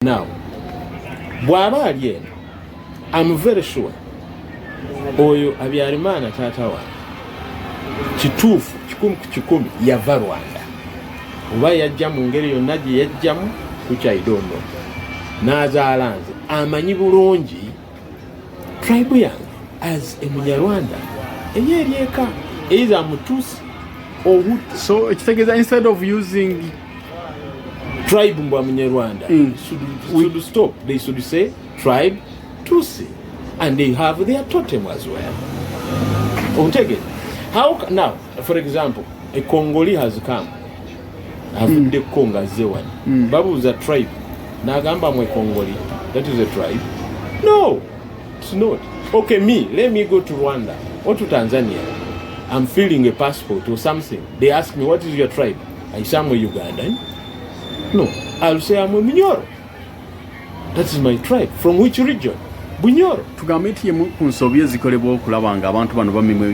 Now, bw'aba ali eno, I'm very sure oyo Habyarimana taata wange kituufu kikumi ku kikumi yava Rwanda oba yajja mu ngeri yonna gye yajjamu tukyayidono n'azaala nze amanyi bulungi tribe yange as a Munyarwanda eyeeri eka either Mutusi or Hutu. So kitegeeza instead of using tribe mbwa Munyarwanda should stop. They should say tribe Tusi, and they have their totem as well. Take it. Now, for example, a Congolese has come. Have the Conga Zewan. Babu is a tribe. Nagamba mwe Congolese. That is a tribe. No, it's not. Okay, let me go to Rwanda or to Tanzania. I'm filling a passport or something. They ask me, what is your tribe? I say, I'm a Ugandan. No, I'll say I'm a Bunyoro. That is my tribe. From which region? Bunyoro. Tugambe eti ku nsobi ezikolebwa okulaba nga abantu bano bamibwa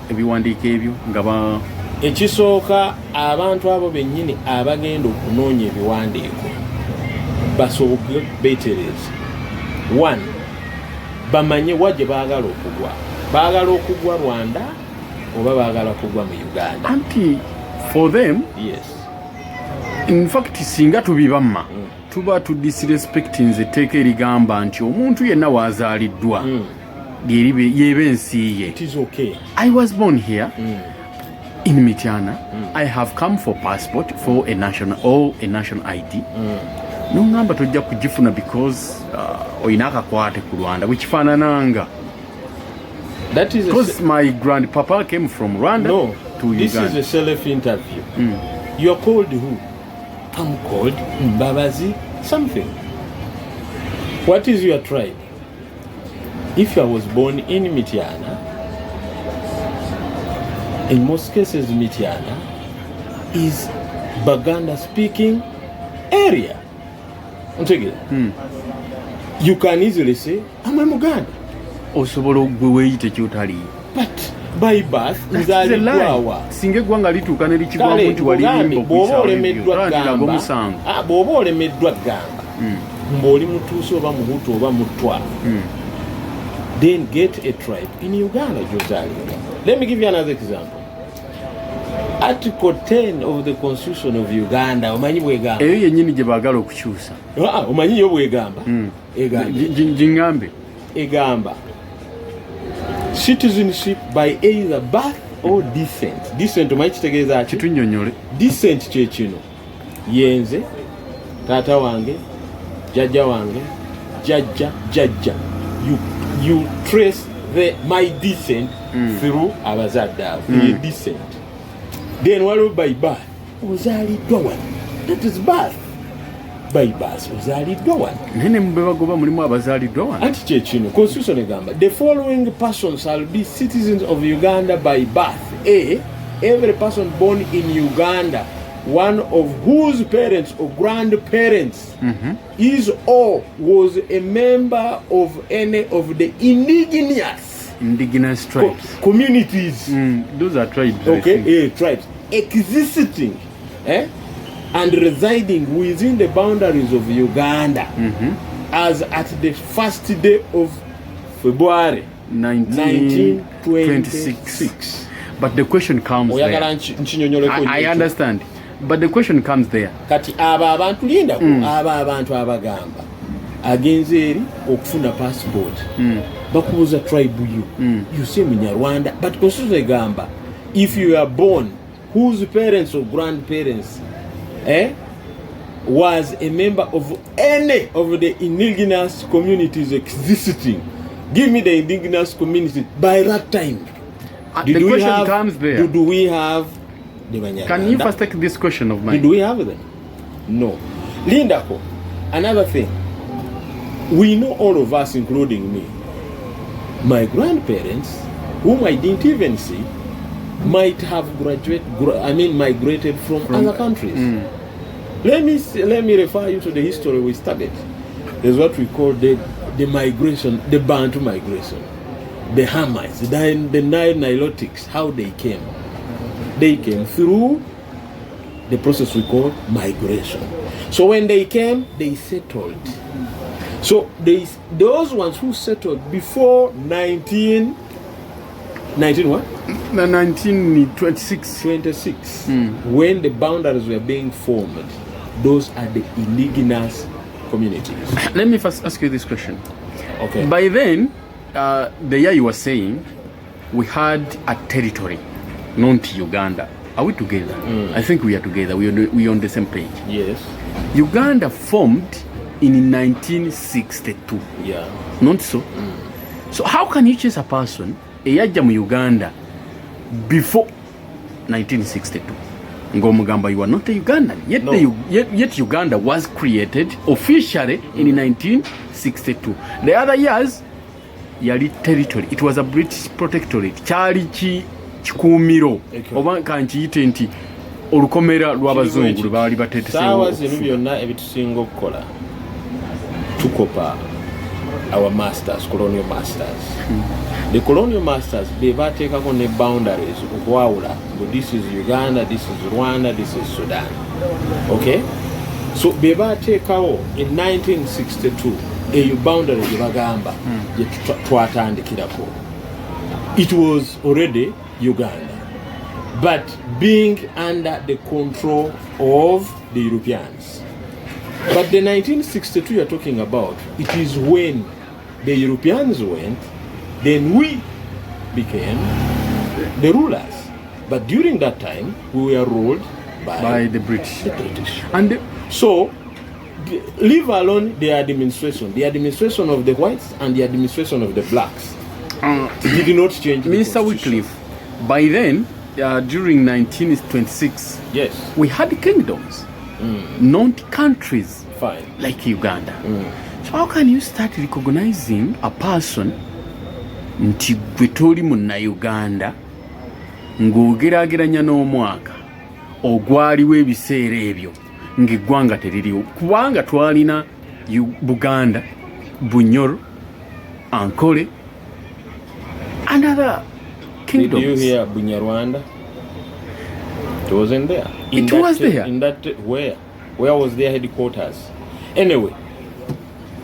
ebiwandiiko ebyo nga ba ekisooka abantu abo bennyini abagenda okunoonya ebiwandiiko basoboke beetereze. One, bamanye wa gye baagala okugwa. Baagala okugwa Rwanda oba baagala kugwa mu Uganda. Anti for them, yes. In fact singa tubibamma tuba tu disrespecting etteeka erigamba nti omuntu yenna waazaaliddwa yebe ensi ye. It is okay. I was born here in Mityana. I have come for passport for a national ID. Nongamba tojja kugifuna because oyina akakwate ku Rwanda wikifaanananga. That is because my grandpapa came from Rwanda to Uganda. This is a self-interview. You are called who? I'm called Mbabazi something. What is your tribe? If I was born in Mityana, in most cases Mityana is Baganda speaking area. You can easily say, I'm a Muganda. Osobola ogweweeyite kyotali. But by birth nzaliddwawa. Singa eggwanga lituuka ne likigwamu nti wali limba bw'oba olemeddwa gamba ng'oli Mutuusi oba Muhutu oba Mutwa, then get a tribe in Uganda gy'ozaalibwa. Let me give you another example. Article 10 of the Constitution of Uganda, omanyi bw'egamba? Eyo yennyini gye baagala okukyusa. Omanyi yo bw'egamba? Gingambe. Egamba citizenship by either birth or descent. Descent omanyi kitegeeza ki? Kitunnyonnyole. Descent kye kino. Yenze, taata wange, jjajja wange, jjajja. You trace my descent through abazadde abo. Descent. Then waliwo by birth. Ozaaliddwa wano. That is birth. By birth ozaaliddwa wano. Nene mube bagoba mulimu abazaaliddwa wano. Anti kye kino constitution egamba the following persons shall be citizens of Uganda by birth. A, every person born in Uganda, one of whose parents or grandparents is or was a member of any of the indigenous tribes communities. Those are tribes. Okay, tribes existing and residing within the boundaries of Uganda as at the first day of February 1926. But the question comes there. I understand. But the question comes there. Kati aba abantu lindako aba abantu abagamba agenze eri okufuna passport bakubuza tribe you say Munyarwanda, but constitution egamba if you are born whose parents or grandparents was a member of any of the indigenous communities existing. Give me the indigenous community by that time. The question comes there. Do we have the Banyarwanda? Can you first take this question of mine? Do we have them? No. Lindako, another thing. We know all of us, including me. My grandparents, whom I didn't even see, might have migrated from other countries. Let me refer you to the history we studied. There's what we call the migration, the Bantu migration, the Hamites, the Nilotics, how they came. They came through the process we call migration. So when they came, they settled. So those ones who settled before 1926, when the boundaries were being formed, those are the indigenous communities. Let me first ask you this question. Okay. By then, the year you were saying, we had a territory known to Uganda. Are we together? I think we are together. We are on the same page. Yes. Uganda formed in 1962. Yeah. Not so? So how can you chase a person, eyaja mu Uganda, before 1962? Ngomugamba, you are not a Ugandan. Yet, No. yet Uganda was created officially in 1962. The other years, yali territory. It was a British protectorate. Kyali kikumiro. Oba kankiyite nti olukomera lw'abazungu lwali bateeteseewo. Saawa zino byonna ebitusinga okukola tukopa our masters, colonial masters. The colonial masters, be bateekako ne boundaries okwawula. This is Uganda, this is Rwanda, this is Sudan. Okay? So be bateekawo in 1962 eyo boundary gye bagamba gye twatandikirako. It was already Uganda, but being under the control of the Europeans. But the 1962 you're talking about, it is when the Europeans went, then we became the rulers. But during that time, we were ruled by the British. And so, leave alone the administration of the whites and the administration of the blacks. It did not change. Mr. Wycliffe, by then, during 1926, yes, we had kingdoms, not countries. Fine. Like Uganda. So how can you start recognizing a person nti gwe toli munna Uganda ng'ogerageranya n'omwaka ogwaliwo ebiseera ebyo ng'eggwanga teririwo? Kubanga twalina Buganda, Bunyoro, Ankole, and other kingdoms. Did you hear Banyarwanda? It wasn't there. It was there. In that, where was their headquarters? Anyway,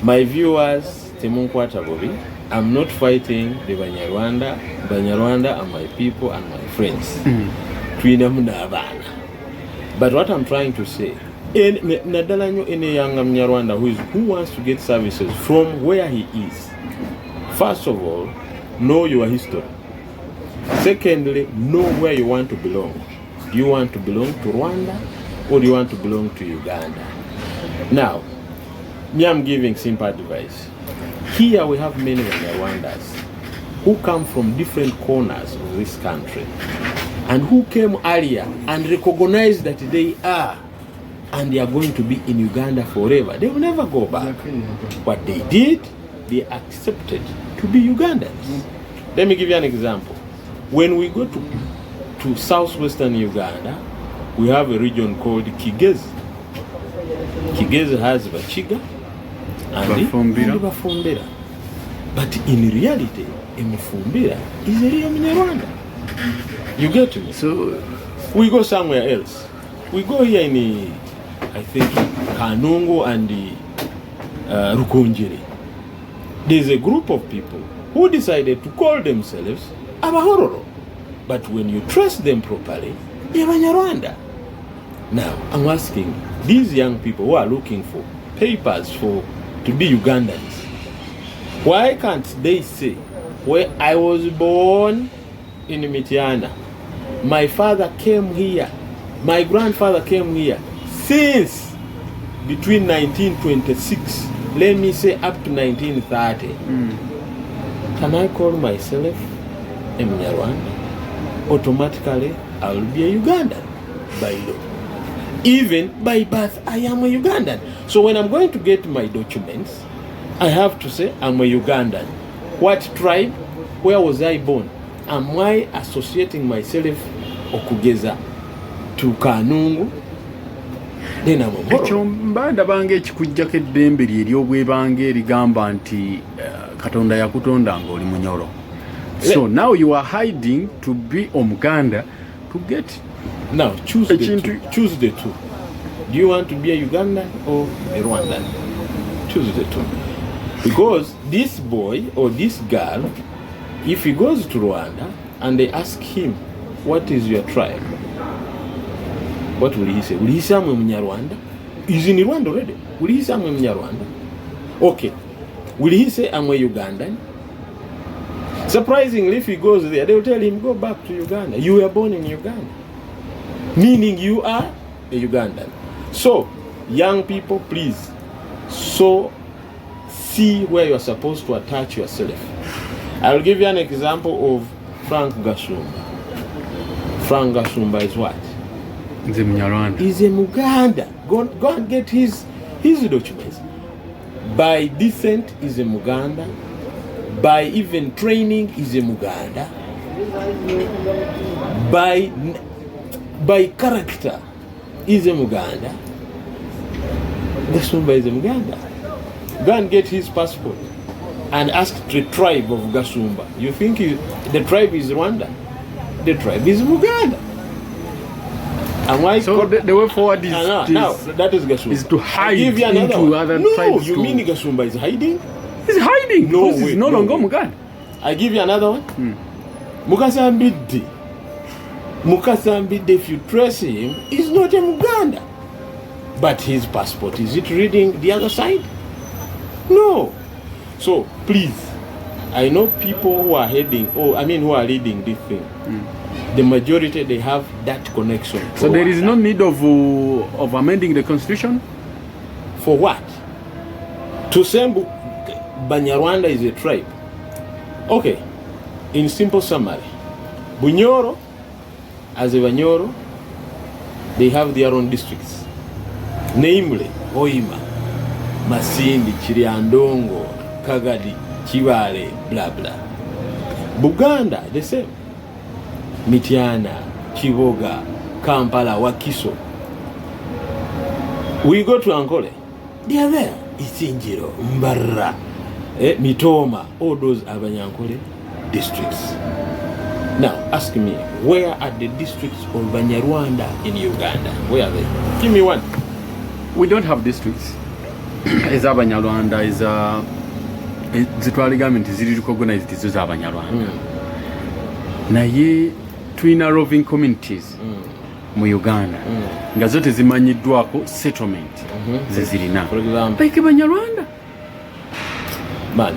my viewers, Timunkwata Bobi, I'm not fighting the Banyarwanda. Banyarwanda are my people and my friends. But what I'm trying to say, Nadalanyo any young Mnyarwanda who wants to get services from where he is, first of all, know your history. Secondly, know where you want to belong. Do you want to belong to Rwanda or do you want to belong to Uganda? Now, me, I'm giving simple advice. Here we have many Rwandans who come from different corners of this country and who came earlier and recognized that they are and they are going to be in Uganda forever. They will never go back. What they did, they accepted to be Ugandans. Let me give you an example. When we go to southwestern Uganda, we have a region called Kigezi. Kigezi has Bachiga and Bafumbira. But in reality, Mufumbira is a real Mnyarwanda. You get me? So we go somewhere else. We go here in, I think, Kanungu and Rukunjiri. There's a group of people who decided to call themselves Abahororo. But when you trace them properly, they're Banyarwanda. Now, I'm asking these young people who are looking for papers to be Ugandans, why can't they say, where I was born in Mitiana, my father came here, my grandfather came here since between 1926, let me say up to 1930. Can I call myself a Mnyarwanda? Automatically, I will be a Ugandan by law. Even by birth, I am a Ugandan. So when I'm going to get my documents, I have to say I'm a Ugandan. What tribe? Where was I born? Am I associating myself okugeza to Kanungu? Then I'm a Moro. Ekyo mbanda bange ekikujjako eddembe lye ery'obwebange erigamba nti Katonda yakutonda ng'oli Munyoro. So now you are hiding to be Omuganda to get Now choose the two. Choose the two. Do you want to be a Ugandan or a Rwandan? Choose the two. Because this boy or this girl, if he goes to Rwanda and they ask him, what is your tribe? What will he say? Will he say I'm a Munyarwanda? He's in Rwanda already. Will he say I'm a Munyarwanda? Okay. Will he say I'm a Ugandan? Surprisingly, if he goes there, they will tell him, go back to Uganda. You were born in Uganda. Meaning you are a Ugandan. So, young people, please, see where you are supposed to attach yourself. I will give you an example of Frank Gasumba. Frank Gasumba is what? He's a Munyarwanda. He's a Muganda. Go and get his documents. By descent, he's a Muganda. By even training, he's a Muganda. By character, he's a Muganda. Gasumba is a Muganda. Go and get his passport and ask the tribe of Gasumba. You think the tribe is Rwanda? The tribe is Muganda. And why? So the way forward is now that is Gasumba. Is to hide into other tribes. No, you mean Gasumba is hiding? He's hiding no because way, he's no longer Muganda. I give you another one. Mukasambide. Mukasambide, if you trace him, he's not a Muganda. But his passport, is it reading the other side? No. So please, I know people who are who are reading this thing. The majority, they have that connection. So there is no need of amending the constitution? For what? To say Banyarwanda is a tribe. Okay, in simple summary, Bunyoro, as a Banyoro, they have their own districts. Namely, Hoima, Masindi, Chiriandongo, Kagadi, Chivale, blah blah. Buganda, the same. Mitiana, Kivoga, Kampala, Wakiso. We go to Ankole. They are there. Isinjiro, Mbara, Mitoma, all those are Banyankole districts. Now, ask me, where are the districts of Banyarwanda in Uganda? Where are they? Give me one. We don't have districts. Eza Banyarwanda is zitwali government ziri recognized izo za Banyarwanda. Naye twina roving communities mu Uganda nga zote zimanyiddwako settlement zezirina. For example, like Banyarwanda. Man,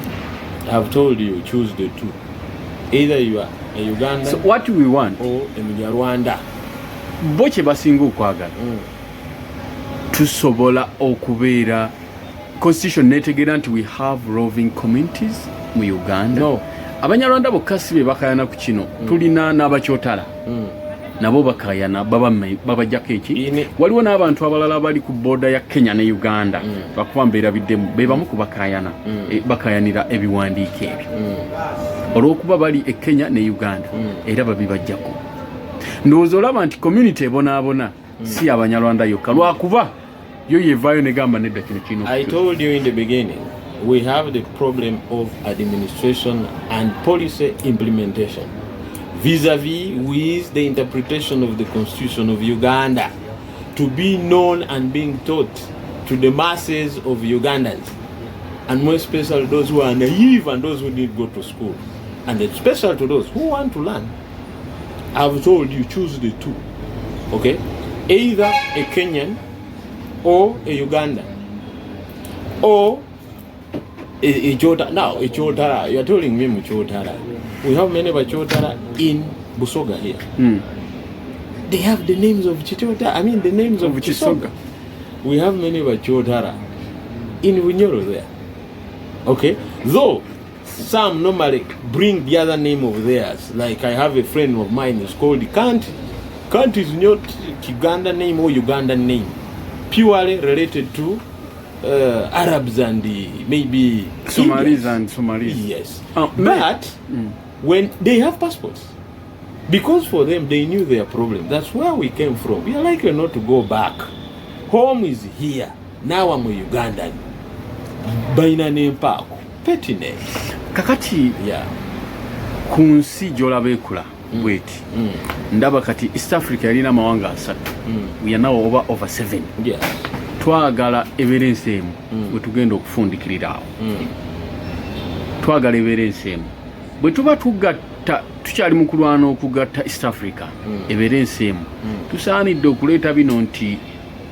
I have told you, choose the two. Either you are a Ugandan, so what do we want? Or a Munyarwanda. Boche basinga okwagala. Tusobola okubeera constitution netegeera nti we have roving communities mu Uganda. No. Abanyarwanda bokka si be bakayana ku kino. Tulina n'abakyotala. Nabo bakayana babajjako eki. Waliwo n'abantu abalala bali ku border ya Kenya ne Uganda. Bakuba mbeera biddemu be bamu ku bakayana. Bakayanira ebiwandiiko ebyo. Olw'okuba bali e Kenya ne Uganda era babibajjako. Ndowooza olaba nti community ebonaabona si Abanyarwanda yokka lwakuba yo yevaayo negamba nedda kino kino. I told you in the beginning, we have the problem of administration and policy implementation vis-a-vis with the interpretation of the Constitution of Uganda to be known and being taught to the masses of Ugandans, and more especially those who are naive and those who didn't go to school, and especially to those who want to learn. I've told you, choose the two. Okay? Either a Kenyan or a Ugandan or a Chotara. Now, a Chotara, you are telling me Chotara. We have many Chotara in Busoga here. They have the names of Chotara. I mean, the names of Chisoga. We have many Chotara in Bunyoro there. Okay? Though some normally bring the other name of theirs. Like I have a friend of mine who's called Kanti. Kanti is not Uganda name or Ugandan name. Purely related to Arabs and maybe Somalis and Somalis. Yes. But when they have passports, because for them they knew their problem. That's where we came from. We are likely not to go back. Home is here. Now I'm a Ugandan. Baina nempako. Petty name. Kakati yeah. Kunsi gy'olaba ekula bweti ndaba kati East Africa yalina amawanga 3 we are now over 7 yes twagala evidence emu bwe tugenda okufundikirira awo twagala evidence emu bwe tuba tugatta tukyali mu kulwana okugatta East Africa evidence emu tusaanidde okuleeta bino nti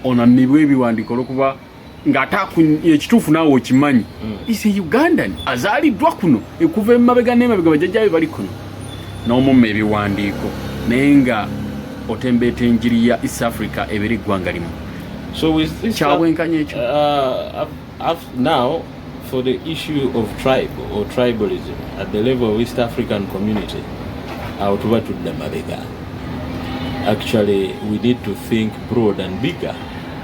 onamibwa ebiwandiiko olwokuba ng'ekituufu naawe okimanyi is a Ugandan azaaliddwa kuno ekuva emabega n'emabega bajjajjaabe bali kuno n'omumma ebiwandiiko naye nga otembeeta enjiri ya East Africa ebera eggwanga limu so with this kyabwenkanya ekyo now for the issue of tribe or tribalism at the level of East African community awo tuba tudda mabega. Actually we need to think broad and bigger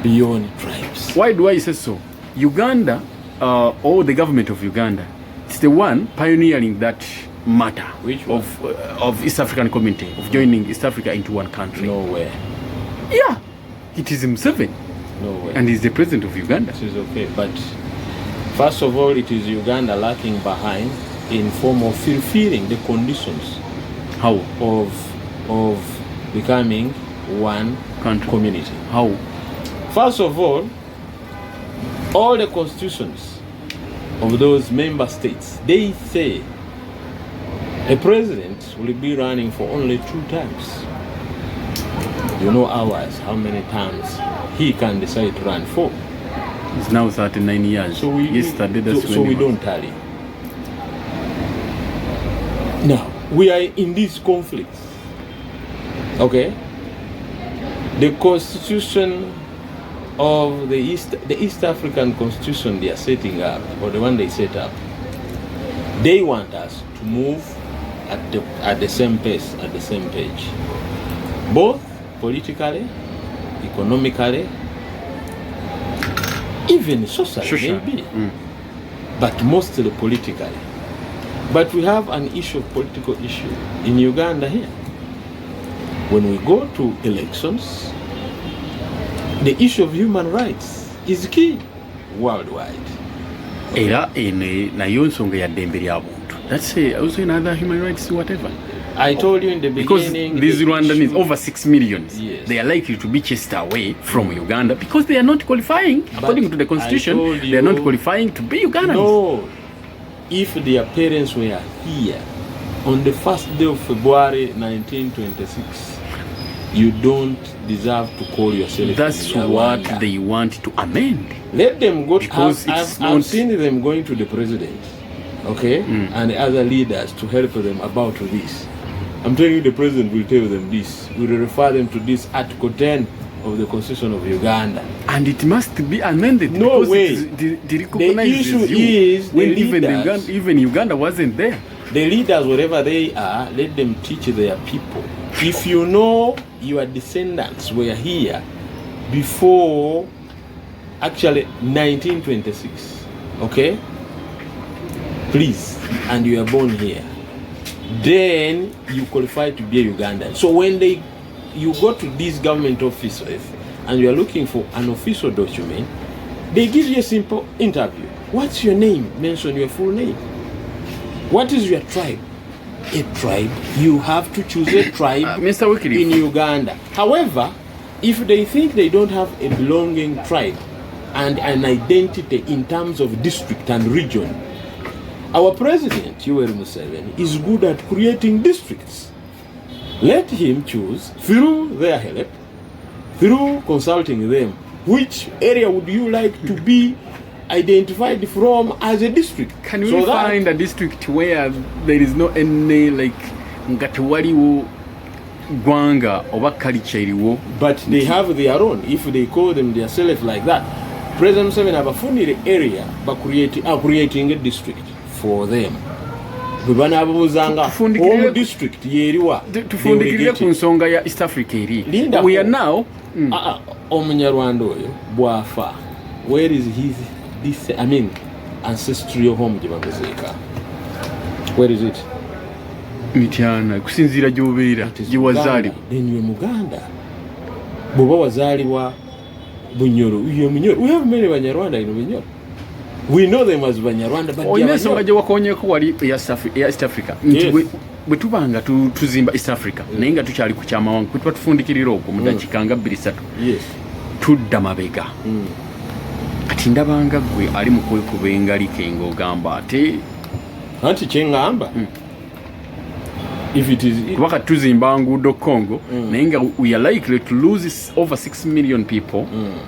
beyond tribes. Why do I say so? Uganda or the government of Uganda is the one pioneering that matter of East African community of joining East Africa into one country. Nowhere. Yeah, it is Museveni. Nowhere. And he's the president of Uganda. This is okay, but first of all, it is Uganda lacking behind in form of fulfilling the conditions. How? Of becoming one country community. How? First of all the constitutions of those member states, they say a president will be running for only 2 terms. You know ours, how many times he can decide to run for. It's now 39 years. So we don't tally. Now, we are in these conflicts. Okay? The constitution of the East African constitution they are setting up, or the one they set up, they want us to move at the same pace, at the same page, both politically, economically, even socially, maybe, but mostly politically. But we have an political issue in Uganda here. When we go to elections, the issue of human rights is key worldwide. Era nayo nsonga ya ddembe lya buntu. That's also another human rights whatever. I told you in the beginning, because these Rwandans over 6 million, yes, they are likely to be chased away from Uganda because they are not qualifying, according to the constitution, they are not qualifying to be Ugandans. No, if their parents were here on the first day of February 1926, you don't deserve to call yourself. That's what they want to amend. Let them go. Because I've seen them going to the president, okay, and other leaders to help them about this. I'm telling you, the president will tell them this. We will refer them to this Article 10 of the Constitution of Uganda. And it must be amended. No way. The issue is when even Uganda wasn't there. The leaders, wherever they are, let them teach their people. If you know your descendants were here before actually 1926, okay, please, and you are born here, then you qualify to be a Ugandan. So when you go to these government offices and you are looking for an official document, they give you a simple interview. What's your name? Mention your full name. What is your tribe? A tribe. You have to choose a tribe in Uganda. However, if they think they don't have a belonging tribe and an identity in terms of district and region, our president, Yoweri Museveni, is good at creating districts. Let him choose, through their help, through consulting them, which area would you like to be identified from as a district. Can we find a district where there is no any like Ngatwaliwo Gwanga or Kalicheriwo? But they have their own. If they call them themselves like that, President Museveni have a funny area by creating a district for them. Home district yeriwa. Tufundikirire ku nsonga ya East Africa eri. We are now Omanyarwanda oyo bwafa. Where is his ancestral home gyebamuziika? Where is it? Mityana kusinzira gy'obeera gyewazaalibwa. Then you Muganda. Bw'oba wazaalibwa Bunyoro, uye Munyoro. We have many Banyarwanda in Bunyoro. We know them as Banyarwanda, but oyina ensonga gye wakonyeko wali East Africa nti bwe tubanga tuzimba East Africa naye nga tukyali ku kyamawanga kwe tuba tufundikirira okwo mu dakiika nga 2-3 tudda mabega kati ndabanga gwe ali mu kwekuba engalike ng'ogamba ate anti kyengamba if it is kuba tuzimba nguudo Congo naye nga we are likely to lose over 6 million people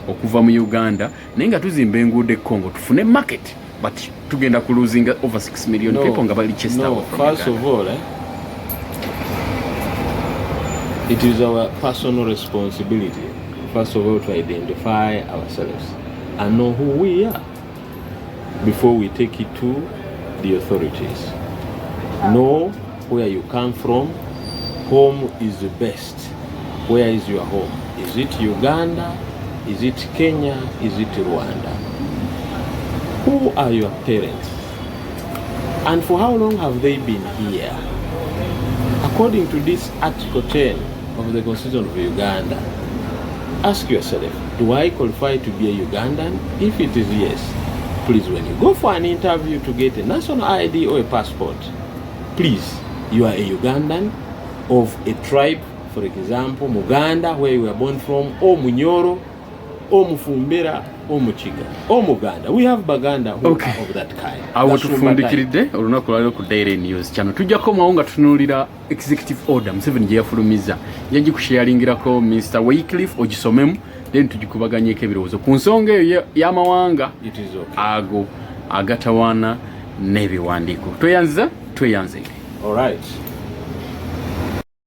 okuva mu Uganda naye nga tuzimba enguudo Congo tufune market but tugenda ku losing over 6 million people nga bali chest out. First of all, it is our personal responsibility first of all to identify ourselves and know who we are before we take it to the authorities. Know where you come from. Home is the best. Where is your home? Is it Uganda? Is it Kenya? Is it Rwanda? Who are your parents? And for how long have they been here? According to this Article 10 of the Constitution of Uganda, ask yourself, do I qualify to be a Ugandan? If it is yes, please, when you go for an interview to get a national ID or a passport, please, you are a Ugandan of a tribe, for example, Muganda, where you were born from, or Munyoro, or Mufumbera, or Muchiga, or Muganda. We have Baganda who are of that kind. Awatufundikiridde olunaku lwaliro ku Daily News channel tujjako mawunga tunuulira executive order Museveni gye yafulumiza yagikusharingirako Mr. Wycliffe ogisomemu then tugikubaganyeko ebirowoozo ku nsonga eyo y'amawanga ago agatawaana n'ebiwandiiko tweyanze. All right.